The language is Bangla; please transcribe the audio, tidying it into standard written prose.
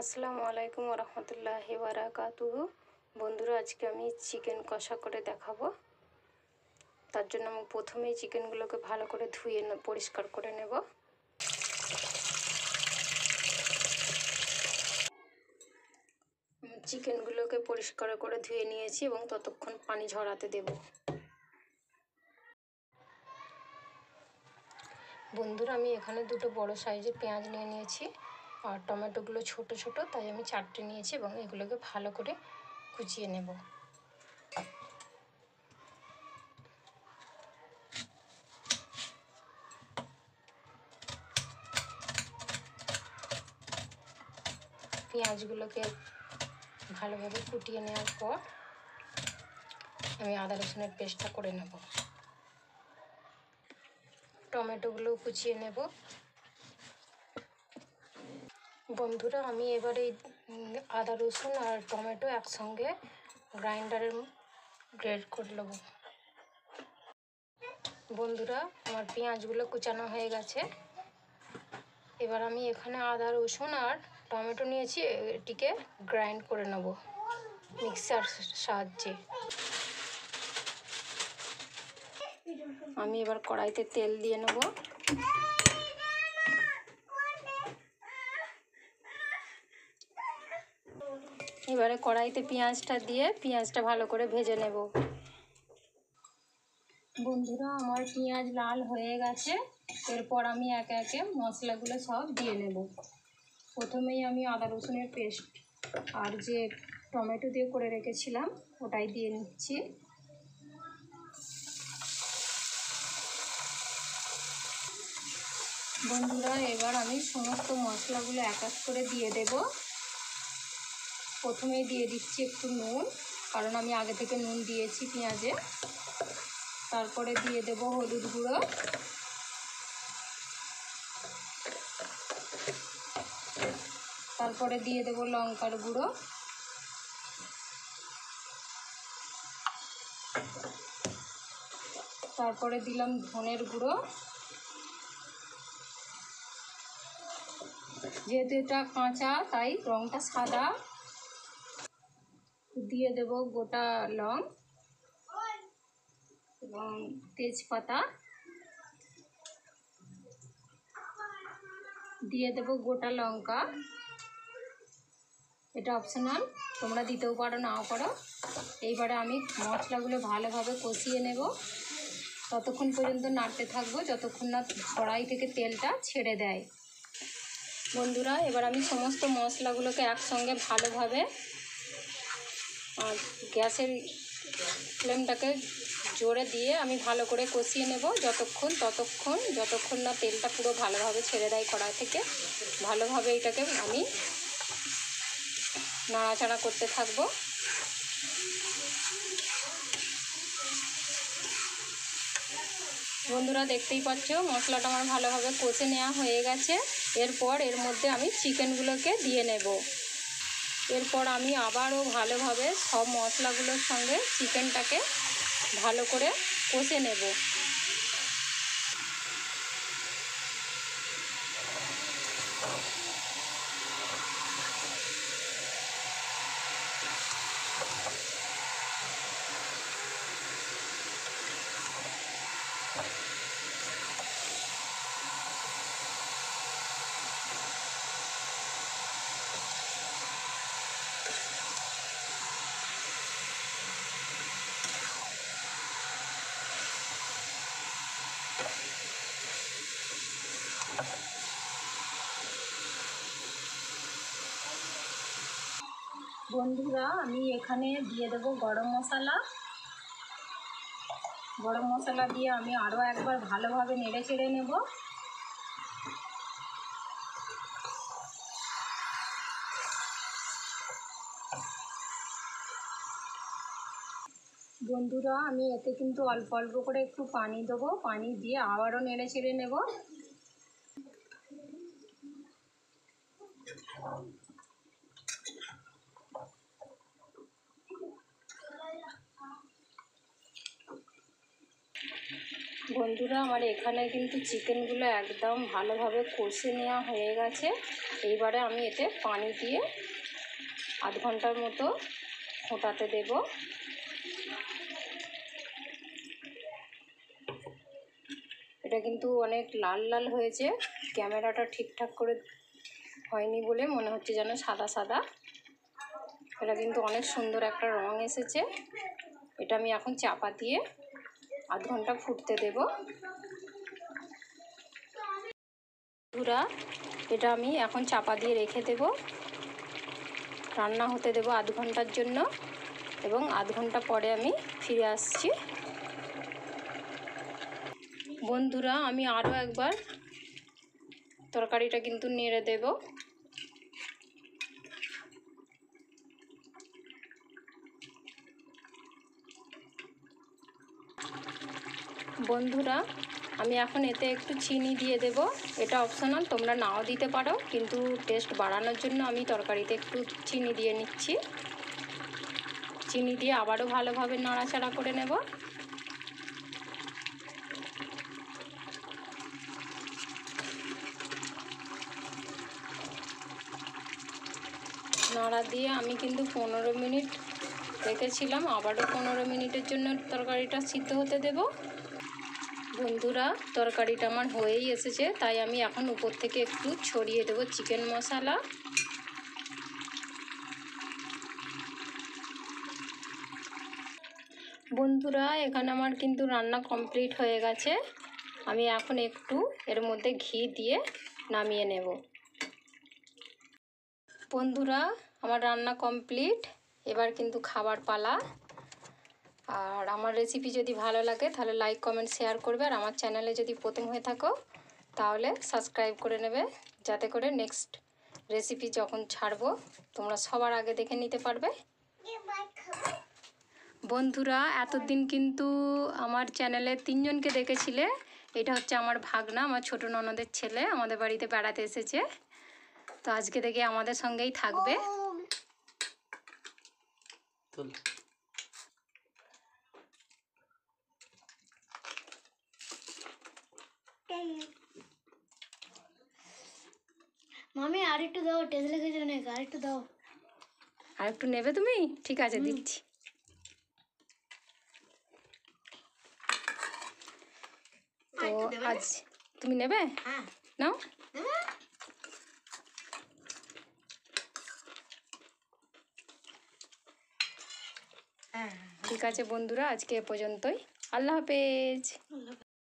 আসসালামু আলাইকুম রহমতুল্লাহি বারাকাতুহু। বন্ধুরা, আজকে আমি চিকেন কষা করে দেখাবো। তার জন্য আমি প্রথমেই চিকেনগুলোকে ভালো করে ধুয়ে পরিষ্কার করে নেব। চিকেনগুলোকে পরিষ্কার করে ধুয়ে নিয়েছি এবং ততক্ষণ পানি ঝরাতে দেব। বন্ধুরা, আমি এখানে দুটো বড় সাইজের পেঁয়াজ নিয়ে নিয়েছি আর টমেটোগুলো ছোট ছোট, তাই আমি 4টে নিয়েছি এবং এগুলোকে ভালো করে কুচিয়ে নেব। পেঁয়াজগুলোকে ভালোভাবে কুটিয়ে নেওয়ার পর আমি আদা রসুনের পেস্টটা করে নেব। টমেটোগুলো কুচিয়ে নেব। বন্ধুরা, আমি এবার এই আদা রসুন আর টমেটো একসঙ্গে গ্রাইন্ডারে গ্রেড করে নেব। বন্ধুরা, আমার পেঁয়াজগুলো কুচানো হয়ে গেছে। এবার আমি এখানে আদা রসুন আর টমেটো নিয়েছি, এটিকে গ্রাইন্ড করে নেব মিক্সার সাহায্যে। আমি এবার কড়াইতে তেল দিয়ে নেব। এবারে কড়াইতে পেঁয়াজটা দিয়ে পেঁয়াজটা ভালো করে ভেজে নেব। বন্ধুরা, আমার পেঁয়াজ লাল হয়ে গেছে। এরপর আমি একে একে মশলাগুলো সব দিয়ে নেব। প্রথমেই আমি আদা রসুনের পেস্ট আর যে টমেটো দিয়ে করে রেখেছিলাম ওটাই দিয়ে নিচ্ছি। বন্ধুরা, এবার আমি সমস্ত মশলাগুলো এক এক করে দিয়ে দেব। প্রথমেই দিয়ে দিচ্ছি একটু নুন, কারণ আমি আগে থেকে নুন দিয়েছি পেঁয়াজে। তারপরে দিয়ে দেব হলুদ গুঁড়ো, তারপরে দিয়ে দেব লঙ্কার গুঁড়ো, তারপরে দিলাম ধনের গুঁড়ো। যেহেতু এটা কাঁচা তাই রঙটা সাদা। দিয়ে দেব গোটা লং এবং তেজপাতা, দিয়ে দেব গোটা লঙ্কা। এটা অপশনাল, তোমরা দিতেও পারো নাও পারো। এইবারে আমি মশলাগুলো ভালোভাবে কষিয়ে নেব। ততক্ষণ পর্যন্ত নাড়তে থাকবো যতক্ষণ না কড়াই থেকে তেলটা ছেড়ে দেয়। বন্ধুরা, এবার আমি সমস্ত মশলাগুলোকে একসঙ্গে ভালোভাবে গ্যাসের ফ্লেমটাকে জোরে দিয়ে আমি ভালো করে কষিয়ে নেব যতক্ষণ না তেলটা পুরো ভালোভাবে ছেড়ে দেয় কড়াই থেকে। ভালোভাবে এটাকে আমি নাড়াচাড়া করতে থাকবো। বন্ধুরা, দেখতেই পাচ্ছ মশলাটা আমার ভালোভাবে কষে নেওয়া হয়ে গেছে। এরপর এর মধ্যে আমি চিকেনগুলোকে দিয়ে নেব। এরপর আমি আবারও ভালোভাবে সব মশলাগুলোর সঙ্গে চিকেনটাকে ভালো করে কষে নেব। বন্ধুরা, আমি এখানে দিয়ে দেব গরম মশলা। গরম মশলা দিয়ে আমি আরও একবার ভালোভাবে নেড়ে চেড়ে নেব। বন্ধুরা, আমি এতে কিন্তু অল্প অল্প করে একটু পানি দেবো। পানি দিয়ে আবারও নেড়ে চেড়ে নেব। বন্ধুরা, বন্ধুরা, আমার এখানে কিন্তু চিকেনগুলো একদম ভালোভাবে কষে নেওয়া হয়ে গেছে। এইবারে আমি এতে পানি দিয়ে আধ ঘন্টার মতো ফোটাতে দেব। এটা কিন্তু অনেক লাল লাল হয়েছে, ক্যামেরাটা ঠিকঠাক করে হয়নি বলে মনে হচ্ছে যেন সাদা সাদা। এটা কিন্তু অনেক সুন্দর একটা রং এসেছে। এটা আমি এখন চাপা দিয়ে আধ ঘন্টা ফুটতে দেব। বন্ধুরা, এটা আমি এখন চাপা দিয়ে রেখে দেব, রান্না হতে দেব আধ ঘন্টার জন্য, এবং আধ ঘন্টা পরে আমি ফিরে আসছি। বন্ধুরা, আমি আরও একবার তরকারিটা কিন্তু নেড়ে দেব। বন্ধুরা, আমি এখন এতে একটু চিনি দিয়ে দেব। এটা অপশনাল, তোমরা নাও দিতে পারো, কিন্তু টেস্ট বাড়ানোর জন্য আমি তরকারিতে একটু চিনি দিয়ে নিচ্ছি। চিনি দিয়ে আবারও ভালোভাবে নাড়াচাড়া করে নেব। নাড়া দিয়ে আমি কিন্তু 15 মিনিট রেখেছিলাম, আবারও 15 মিনিটের জন্য তরকারিটা সিদ্ধ হতে দেব। বন্ধুরা, তরকারিটা আমার হয়েই এসেছে, তাই আমি এখন উপর থেকে একটু ছড়িয়ে দেব চিকেন মশলা। বন্ধুরা, এখানে আমার কিন্তু রান্না কমপ্লিট হয়ে গেছে। আমি এখন একটু এর মধ্যে ঘি দিয়ে নামিয়ে নেব। বন্ধুরা, আমার রান্না কমপ্লিট, এবার কিন্তু খাবার পালা। আর আমার রেসিপি যদি ভালো লাগে তাহলে লাইক কমেন্ট শেয়ার করবে, আর আমার চ্যানেলে যদি প্রথম হয়ে থাকো তাহলে সাবস্ক্রাইব করে নেবে, যাতে করে নেক্সট রেসিপি যখন ছাড়বো তোমরা সবার আগে দেখে নিতে পারবে। বন্ধুরা, এতদিন কিন্তু আমার চ্যানেলে 3 জনকে দেখেছিলে। এটা হচ্ছে আমার ভাগনা, আমার ছোট ননদের ছেলে, আমাদের বাড়িতে বেড়াতে এসেছে। তো আজকে থেকে আমাদের সঙ্গেই থাকবে। মামি আর একটু দাও, টেস্ট লেগেছে অনেক, আর একটু দাও। আর একটু নেবে তুমি? ঠিক আছে, দিচ্ছি। তো আজ তুমি নেবে? হ্যাঁ, নাও। ঠিক আছে বন্ধুরা, আজকে এ পর্যন্তই। আল্লাহ হাফেজ।